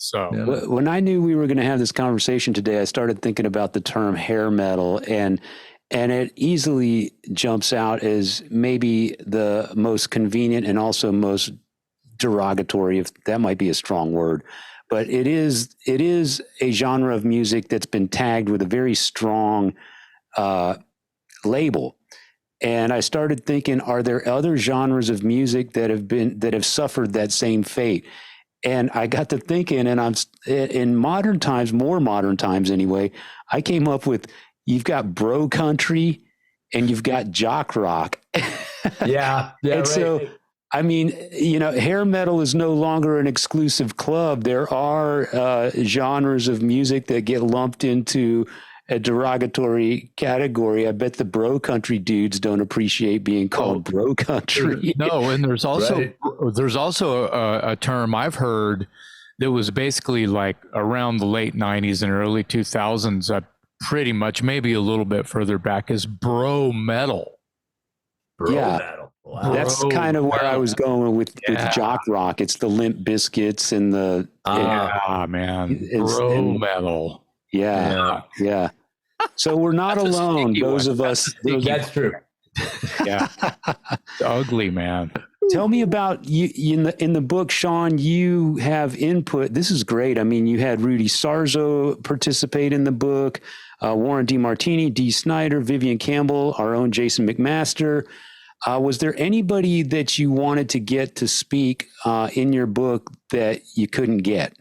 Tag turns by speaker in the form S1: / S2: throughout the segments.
S1: So
S2: When I knew we were going to have this conversation today, I started thinking about the term hair metal, and it easily jumps out as maybe the most convenient and also most derogatory, if that might be a strong word. But it is a genre of music that's been tagged with a very strong label. And I started thinking, are there other genres of music that have suffered that same fate? And I got to thinking, and I'm in modern times, more modern times anyway, I came up with, you've got bro country and you've got jock rock.
S3: Yeah.
S2: And
S3: Right.
S2: so, I mean, hair metal is no longer an exclusive club. There are genres of music that get lumped into a derogatory category. I bet the bro country dudes don't appreciate being called bro country.
S1: No, and there's also a term I've heard that was basically like around the late 90s and early 2000s, pretty much maybe a little bit further back, is bro metal.
S3: Metal. Wow.
S2: That's kind of where I was going with jock rock. It's the Limp Bizkits and the
S1: bro metal.
S2: Yeah. So we're not alone. Those of us.
S3: That's true.
S1: Yeah. Ugly, man.
S2: Tell me about you in the book, Sean. You have input. This is great. I mean, you had Rudy Sarzo participate in the book, Warren DeMartini, Dee Snider, Vivian Campbell, our own Jason McMaster. Was there anybody that you wanted to get to speak in your book that you couldn't get?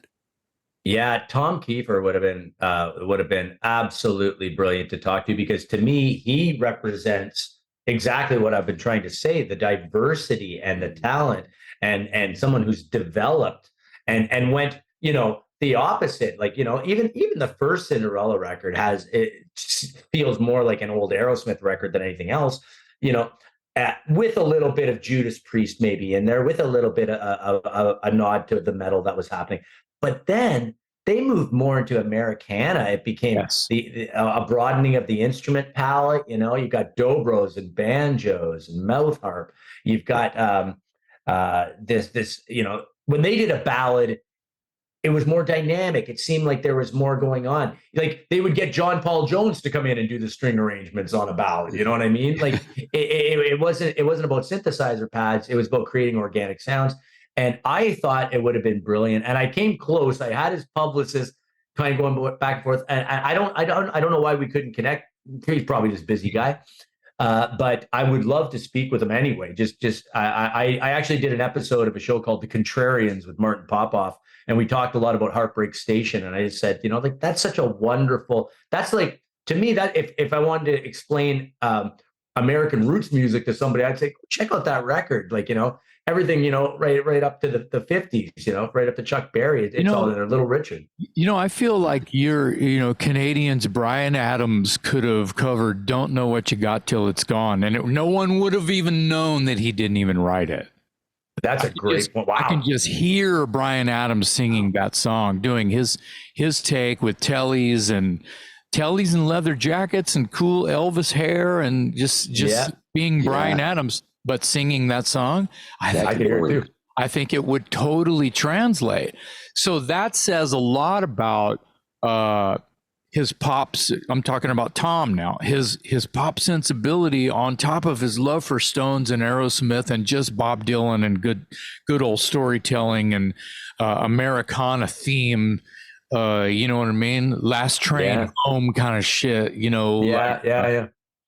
S3: Yeah, Tom Kiefer would have been absolutely brilliant to talk to, because to me, he represents exactly what I've been trying to say: the diversity and the talent, and someone who's developed and went, the opposite. Like, even the first Cinderella record feels more like an old Aerosmith record than anything else, with a little bit of Judas Priest maybe in there, with a little bit of a nod to the metal that was happening. But then they moved more into Americana. It became a broadening of the instrument palette. You've got dobros and banjos and mouth harp. You've got this. When they did a ballad, it was more dynamic. It seemed like there was more going on. Like they would get John Paul Jones to come in and do the string arrangements on a ballad. You know what I mean? Like it wasn't about synthesizer pads. It was about creating organic sounds. And I thought it would have been brilliant. And I came close. I had his publicist kind of going back and forth. And I don't know why we couldn't connect. He's probably just a busy guy. But I would love to speak with him anyway. I actually did an episode of a show called The Contrarians with Martin Popoff. And we talked a lot about Heartbreak Station. And I just said, like, that's such a wonderful, that's like, to me, that if I wanted to explain American roots music to somebody, I'd say, check out that record. Like, everything, right up to the 50s, right up to Chuck Berry. It's all in there, Little Richard.
S1: I feel like Canadians, Bryan Adams could have covered Don't Know What You Got Till It's Gone. And no one would have even known that he didn't even write it.
S3: That's a great one. Wow.
S1: I can just hear Bryan Adams singing that song, doing his take with Tellies and leather jackets and cool Elvis hair and just being Bryan Adams, but singing that song. I think it would totally translate. So that says a lot about his pops. I'm talking about Tom now. His pop sensibility on top of his love for Stones and Aerosmith and just Bob Dylan and good old storytelling and Americana theme. You know what I mean? Last Train Home kind of shit.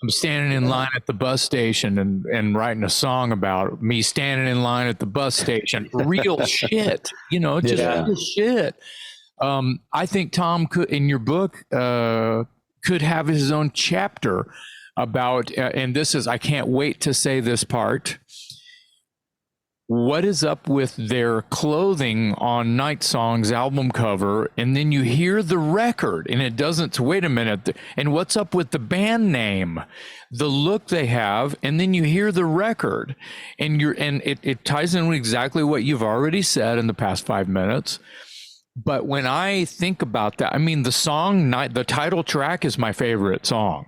S1: I'm standing in line at the bus station and writing a song about me standing in line at the bus station. Real shit, real shit. I think Tom could, in your book, could have his own chapter about, and this is, I can't wait to say this part. What is up with their clothing on Night Song's album cover? And then you hear the record and it doesn't, wait a minute. And what's up with the band name, the look they have? And then you hear the record and it ties in with exactly what you've already said in the past 5 minutes. But when I think about that, I mean, the song, the title track is my favorite song.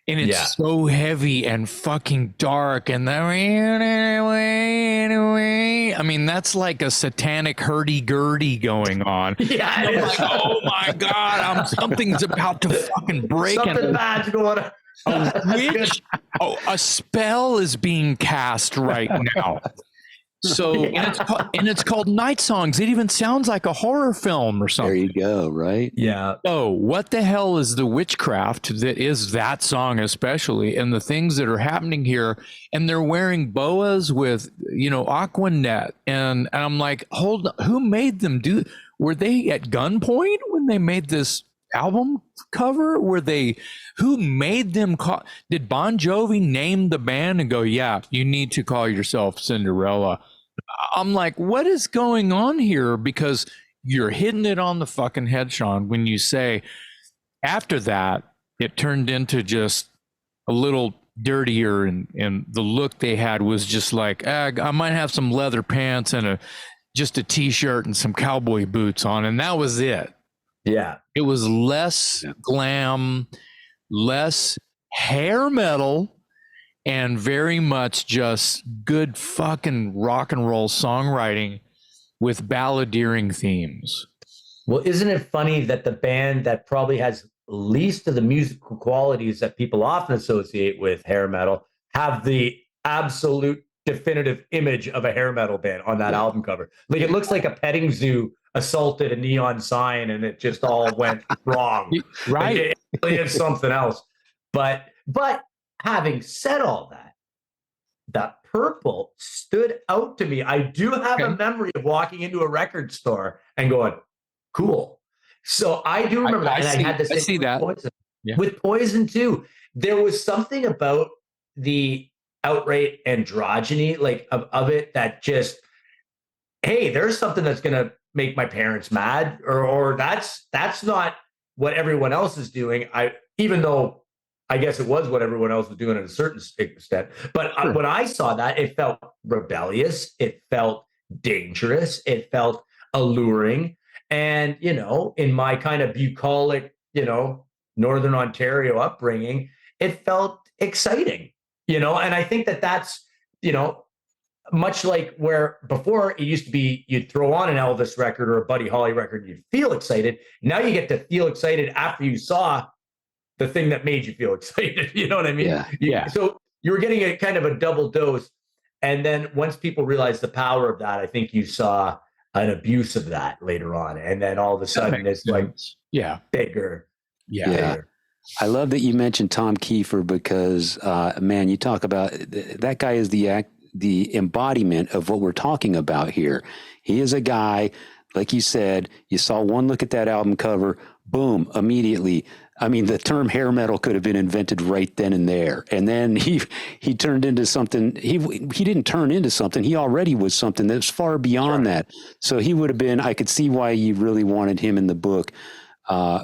S1: And it's so heavy and fucking dark. And anyway, I mean, that's like a satanic hurdy-gurdy going on.
S3: Yeah,
S1: I'm like, oh my God, something's about to fucking break.
S3: Something bad's going on.
S1: A spell is being cast right now. So, and it's called Night Songs. It even sounds like a horror film or something.
S2: There you go, right?
S3: Yeah.
S1: Oh, what the hell is the witchcraft that is that song especially, and the things that are happening here? And they're wearing boas with, Aquanet. And I'm like, hold on, who made them do? Were they at gunpoint when they made this album cover? Who made them did Bon Jovi name the band and go, yeah, you need to call yourself Cinderella? I'm like, what is going on here? Because you're hitting it on the fucking head, Sean, when you say after that it turned into just a little dirtier, and the look they had was just like, I might have some leather pants and just a t-shirt and some cowboy boots on, and that was it.
S3: Yeah.
S1: It was less glam, less hair metal, and very much just good fucking rock and roll songwriting with balladeering themes.
S3: Well, isn't it funny that the band that probably has least of the musical qualities that people often associate with hair metal have the absolute definitive image of a hair metal band on that album cover? Like, it looks like a petting zoo assaulted a neon sign and it just all went wrong.
S1: Right.
S3: Like, it really is something else. But having said all that, the purple stood out to me. I do have a memory of walking into a record store and going, cool. So I do remember that. And I had this thing
S1: see that.
S3: Poison. Yeah. With Poison too. There was something about the outright androgyny, like of it, that just, hey, there's something that's gonna make my parents mad, or that's not what everyone else is doing. Even though I guess it was what everyone else was doing at a certain extent. But sure. When I saw that, it felt rebellious. It felt dangerous. It felt alluring. And, in my kind of bucolic, Northern Ontario upbringing, it felt exciting, and I think that's, much like where before it used to be, you'd throw on an Elvis record or a Buddy Holly record, you'd feel excited. Now you get to feel excited after you saw the thing that made you feel excited. You know what I mean?
S1: Yeah.
S3: So you were getting a kind of a double dose. And then once people realized the power of that, I think you saw an abuse of that later on. And then all of a sudden it's like, bigger.
S2: Yeah. Bigger. I love that you mentioned Tom Kiefer because, man, you talk about that guy is the embodiment of what we're talking about here. He is a guy, like you said, you saw one look at that album cover, boom, immediately. I mean, the term hair metal could have been invented right then and there. And then he turned into something. He didn't turn into something. He already was something that's far beyond that. So he would have been, I could see why you really wanted him in the book,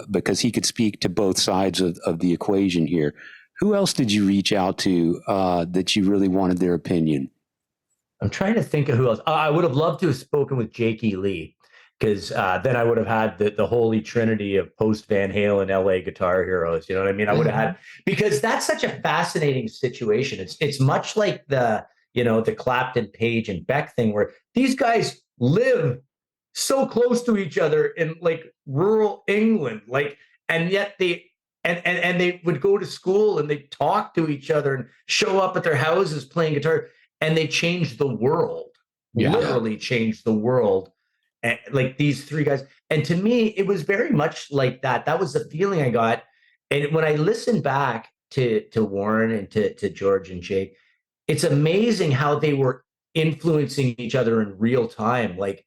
S2: because he could speak to both sides of the equation here. Who else did you reach out to that you really wanted their opinion?
S3: I'm trying to think of who else. I would have loved to have spoken with Jake E. Lee, because then I would have had the holy trinity of post Van Halen LA guitar heroes. You know what I mean? I would have had, because that's such a fascinating situation. It's much like the Clapton, Page, and Beck thing, where these guys live so close to each other in like rural England, and yet they would go to school and they talk to each other and show up at their houses playing guitar, and they changed the world, literally changed the world. And like these three guys. And to me, it was very much like that. That was the feeling I got. And when I listened back to Warren and to George and Jake, it's amazing how they were influencing each other in real time. Like,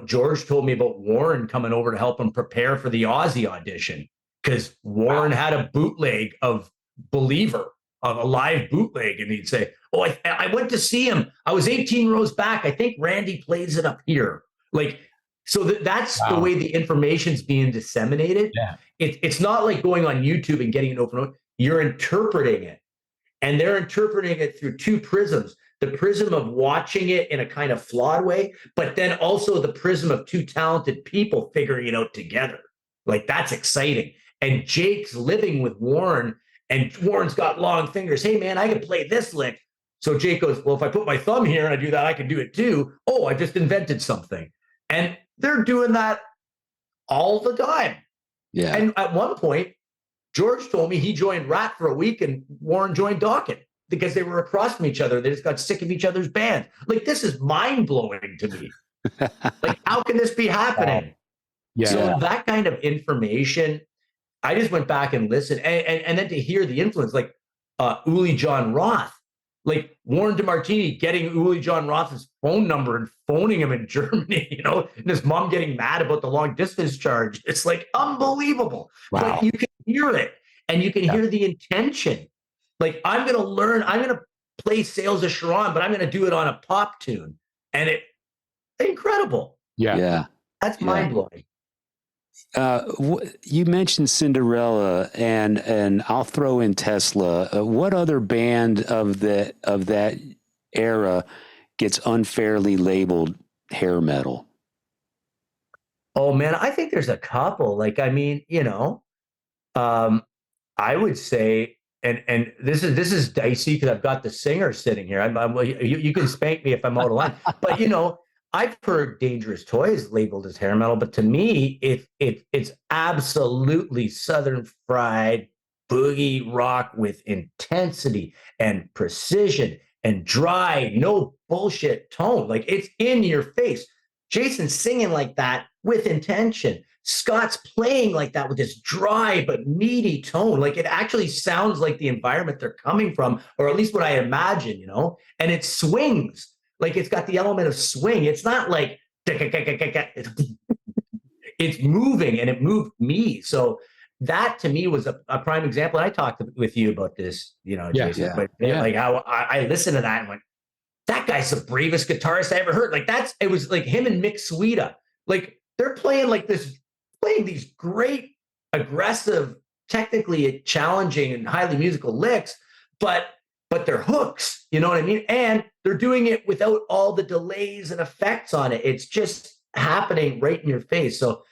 S3: George told me about Warren coming over to help him prepare for the Ozzy audition, because Warren had a bootleg of Believer, of a live bootleg. And he'd say, oh, I went to see him. I was 18 rows back. I think Randy plays it up here. Like, so that's the way the information's being disseminated. Yeah. It's not like going on YouTube and getting an open. You're interpreting it, and they're interpreting it through two prisms: the prism of watching it in a kind of flawed way, but then also the prism of two talented people figuring it out together. Like, that's exciting. And Jake's living with Warren And Warren's got long fingers. Hey, man, I can play this lick. So Jake goes, well, if I put my thumb here and I do that, I can do it too. Oh, I just invented something. And they're doing that all the time.
S2: Yeah.
S3: And at one point, George told me he joined Rat for a week and Warren joined Dawkins because they were across from each other. They just got sick of each other's band. Like, this is mind-blowing to me. Like, how can this be happening?
S1: Yeah.
S3: So that kind of information, I just went back and listened. And then to hear the influence, like Uli John Roth, like Warren DeMartini getting Uli John Roth's phone number and phoning him in Germany, you know, and his mom getting mad about the long distance charge. It's like unbelievable.
S1: Wow.
S3: Like, you can hear it and you can hear the intention. Like, I'm going to play Sails of Charon, but I'm going to do it on a pop tune. And incredible.
S1: Yeah.
S2: Yeah.
S3: That's mind blowing.
S2: You mentioned Cinderella, and I'll throw in Tesla. What other band of that era gets unfairly labeled hair metal?
S3: Oh man, I think there's a couple. Like, I mean, you know, I would say, and this is dicey because I've got the singer sitting here. You can spank me if I'm out of line, but you know. I've heard Dangerous Toys labeled as hair metal, but to me, it's absolutely Southern fried boogie rock with intensity and precision and dry, no bullshit tone. Like, it's in your face. Jason's singing like that with intention. Scott's playing like that with this dry but meaty tone. Like, it actually sounds like the environment they're coming from, or at least what I imagine, you know, and it swings. Like, it's got the element of swing. It's not like it's moving, and it moved me. So that to me was a prime example. And I talked with you about this, you know, Jason, but like how I listened to that and went, that guy's the bravest guitarist I ever heard. Like, it was like him and Mick Sweeta. Like, they're playing these great, aggressive, technically challenging and highly musical licks, but they're hooks, you know what I mean? And they're doing it without all the delays and effects on it. It's just happening right in your face. So